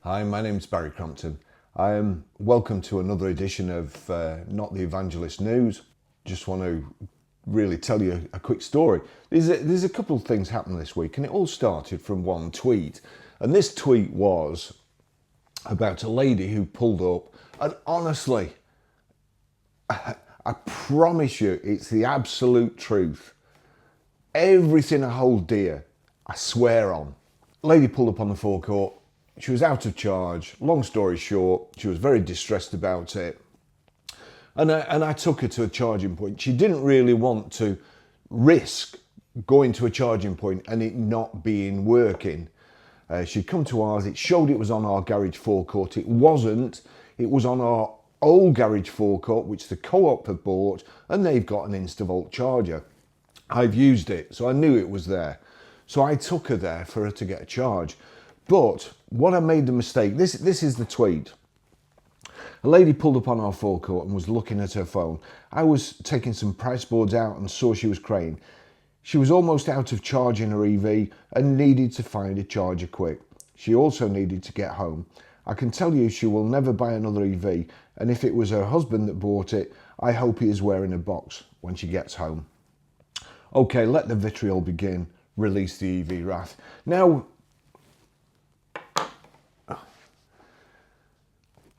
Hi, my name's Barry Crampton. Welcome to another edition of Not the Evangelist News. Just want to really tell you a quick story. There's a couple of things happened this week, and it all started from one tweet. And this tweet was about a lady who pulled up, and honestly, I promise you, it's the absolute truth. Everything I hold dear, I swear on. Lady pulled up on the forecourt. She was out of charge. Long story short, she was very distressed about it. And I took her to a charging point. She didn't really want to risk going to a charging point and it not being working. She'd come to ours. It showed it was on our garage forecourt. It wasn't. It was on our old garage forecourt, which the co-op had bought, and they've got an Instavolt charger. I've used it, so I knew it was there. So I took her there for her to get a charge. But what I made the mistake, this is the tweet. A lady pulled up on our forecourt and was looking at her phone. I was taking some price boards out and saw she was craying. She was almost out of charge in her EV and needed to find a charger quick. She also needed to get home. I can tell you she will never buy another EV, and if it was her husband that bought it, I hope he is wearing a box when she gets home. Okay, let the vitriol begin. Release the EV wrath. Now,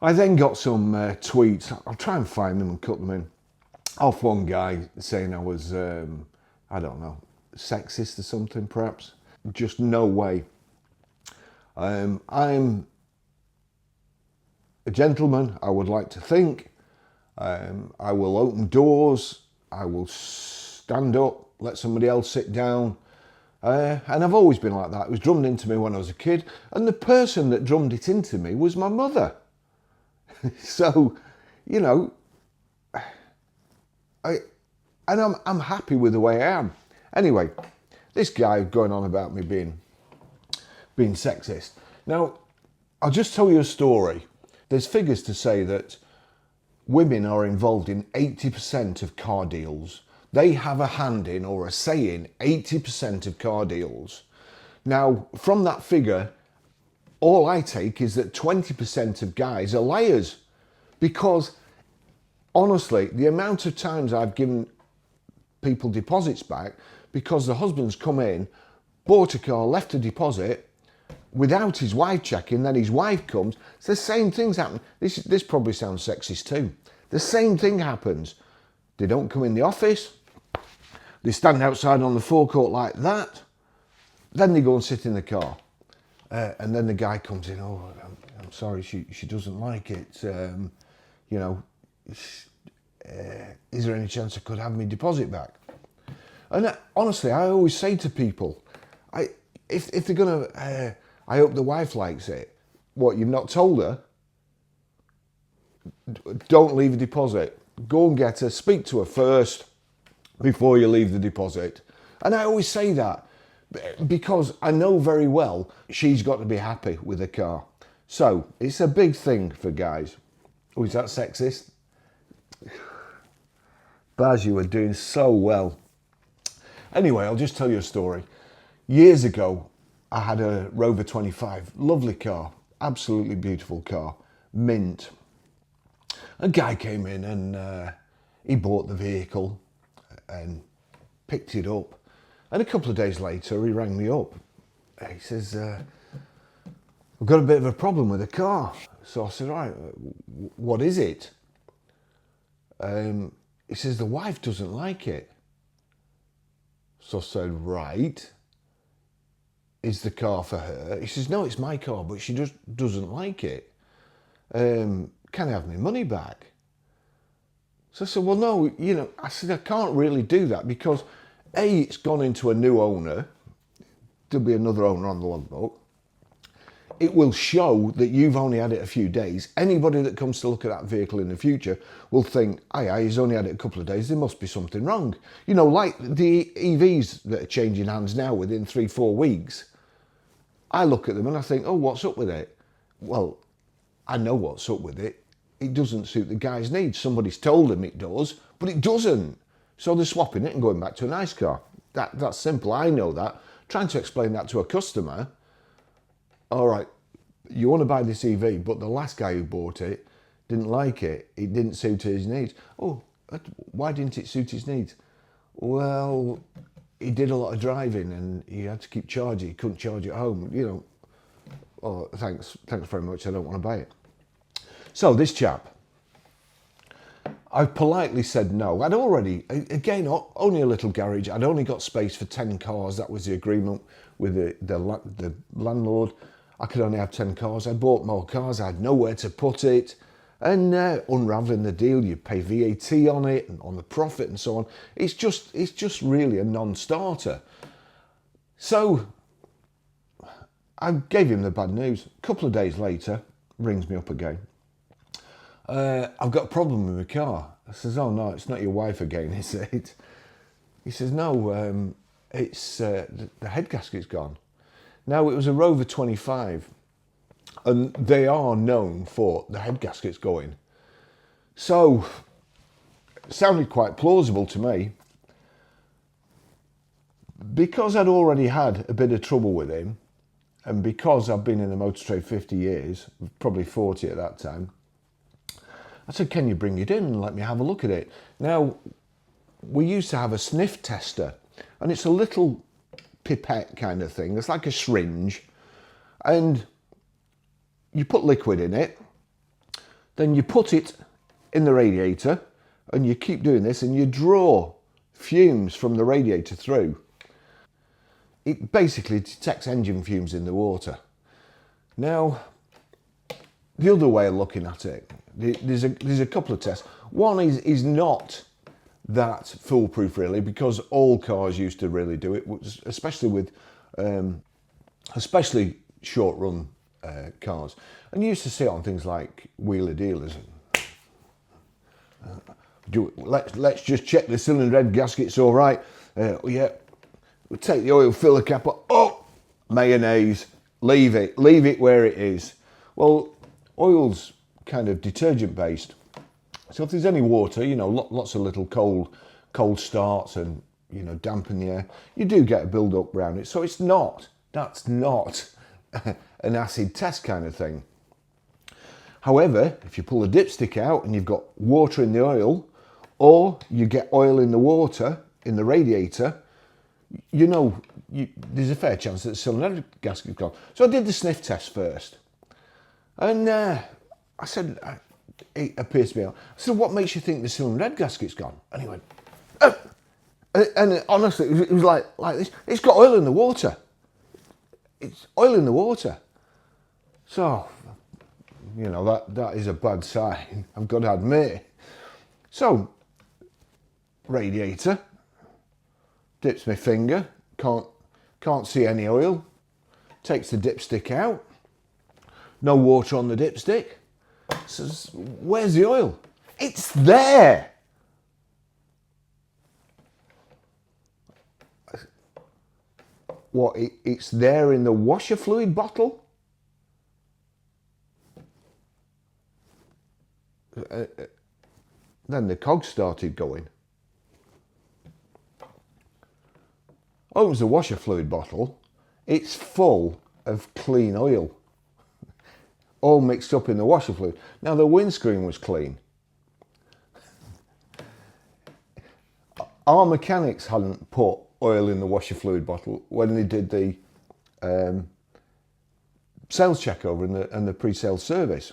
I then got some tweets. I'll try and find them and cut them in. Off one guy saying I was, I don't know, sexist or something perhaps. Just no way. I'm a gentleman, I would like to think. I will open doors. I will stand up, let somebody else sit down. And I've always been like that. It was drummed into me when I was a kid. And the person that drummed it into me was my mother. So, you know, I'm happy with the way I am. Anyway, this guy going on about me being sexist. Now, I'll just tell you a story. There's figures to say that women are involved in 80% of car deals. They have a hand in or a say in 80% of car deals. Now, from that figure, all I take is that 20% of guys are liars, because honestly, the amount of times I've given people deposits back because the husband's come in, bought a car, left a deposit without his wife checking, then his wife comes, it's the same things happen. This probably sounds sexist too. The same thing happens. They don't come in the office, they stand outside on the forecourt like that, then they go and sit in the car. And then the guy comes in, oh, I'm sorry, she doesn't like it. You know, is there any chance I could have my deposit back? And honestly, I always say to people, if they're going to, I hope the wife likes it. What, you've not told her? Don't leave a deposit. Go and get her, speak to her first before you leave the deposit. And I always say that, because I know very well she's got to be happy with the car. So it's a big thing for guys. Oh, is that sexist? Baz, you were doing so well. Anyway, I'll just tell you a story. Years ago, I had a Rover 25, lovely car, absolutely beautiful car, mint. A guy came in and he bought the vehicle and picked it up. And a couple of days later, he rang me up. He says, I've got a bit of a problem with the car. So I said, right, what is it? He says, the wife doesn't like it. So I said, right, is the car for her? He says, no, it's my car, but she just doesn't like it. Can I have my money back? So I said, well, no, you know, I said, I can't really do that because A, it's gone into a new owner. There'll be another owner on the logbook. It will show that you've only had it a few days. Anybody that comes to look at that vehicle in the future will think, aye, he's only had it a couple of days, there must be something wrong. You know, like the EVs that are changing hands now within 3-4 weeks. I look at them and I think, oh, what's up with it? Well, I know what's up with it. It doesn't suit the guy's needs. Somebody's told him it does, but it doesn't. So they're swapping it and going back to a nice car. That's simple. I know that. Trying to explain that to a customer, all right, you want to buy this EV, but the last guy who bought it didn't like it. It didn't suit his needs. Oh, why didn't it suit his needs? Well, he did a lot of driving and he had to keep charging. He couldn't charge at home, you know. Oh, thanks very much. I don't want to buy it. So this chap, I politely said no. I'd already, again, only a little garage. I'd only got space for 10 cars. That was the agreement with the landlord. I could only have 10 cars. I bought more cars. I had nowhere to put it. And unravelling the deal, you pay VAT on it and on the profit and so on. It's just really a non-starter. So I gave him the bad news. A couple of days later, rings me up again. I've got a problem with my car. I says, oh no, it's not your wife again, is it? He says, no, it's the head gasket's gone. Now, it was a Rover 25, and they are known for the head gaskets going. So, it sounded quite plausible to me. Because I'd already had a bit of trouble with him, and because I've been in the motor trade 50 years, probably 40 at that time, I said, can you bring it in and let me have a look at it? Now, we used to have a sniff tester, and it's a little pipette kind of thing. It's like a syringe, and you put liquid in it, then you put it in the radiator, and you keep doing this, and you draw fumes from the radiator through. It basically detects engine fumes in the water. Now, the other way of looking at it, there's a couple of tests. One is not that foolproof really, because all cars used to really do it, especially with especially short run cars. And you used to see it on things like wheeler dealers. Let's just check the cylinder head gasket's all right. Yeah, we'll take the oil filler cap off. Oh, mayonnaise. Leave it where it is. Well, oil's kind of detergent based, so if there's any water, you know, lots of little cold starts and, you know, damp in the air, you do get a build up around it. So that's not an acid test kind of thing. However, if you pull a dipstick out and you've got water in the oil, or you get oil in the water in the radiator, you know, there's a fair chance that the cylinder gasket's gone. So I did the sniff test first. And I said, it appears to be on. I said, what makes you think the cylinder head gasket's gone? And he went, oh. And honestly, it was like this. It's got oil in the water. It's oil in the water. So, you know, that is a bad sign, I've got to admit. So, radiator, dips my finger, can't see any oil, takes the dipstick out. No water on the dipstick. Says, where's the oil? It's there. What, it's there in the washer fluid bottle? Then the cogs started going. Opens the washer fluid bottle. It's full of clean oil, all mixed up in the washer fluid. Now, the windscreen was clean. Our mechanics hadn't put oil in the washer fluid bottle when they did the sales check over and the pre-sale service.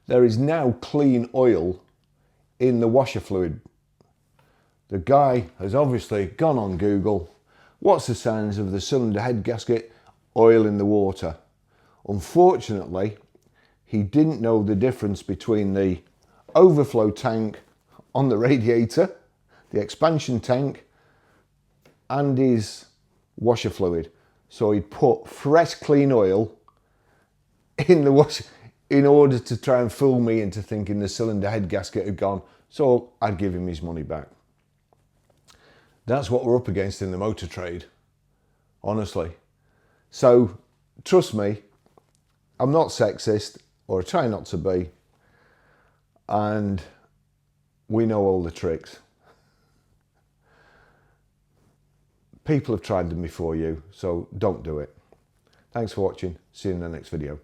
There is now clean oil in the washer fluid. The guy has obviously gone on Google. What's the signs of the cylinder head gasket? Oil in the water. Unfortunately, he didn't know the difference between the overflow tank on the radiator, the expansion tank, and his washer fluid. So he'd put fresh, clean oil in the washer in order to try and fool me into thinking the cylinder head gasket had gone. So I'd give him his money back. That's what we're up against in the motor trade, honestly. So trust me, I'm not sexist, or I try not to be, and we know all the tricks. People have tried them before you, so don't do it. Thanks for watching. See you in the next video.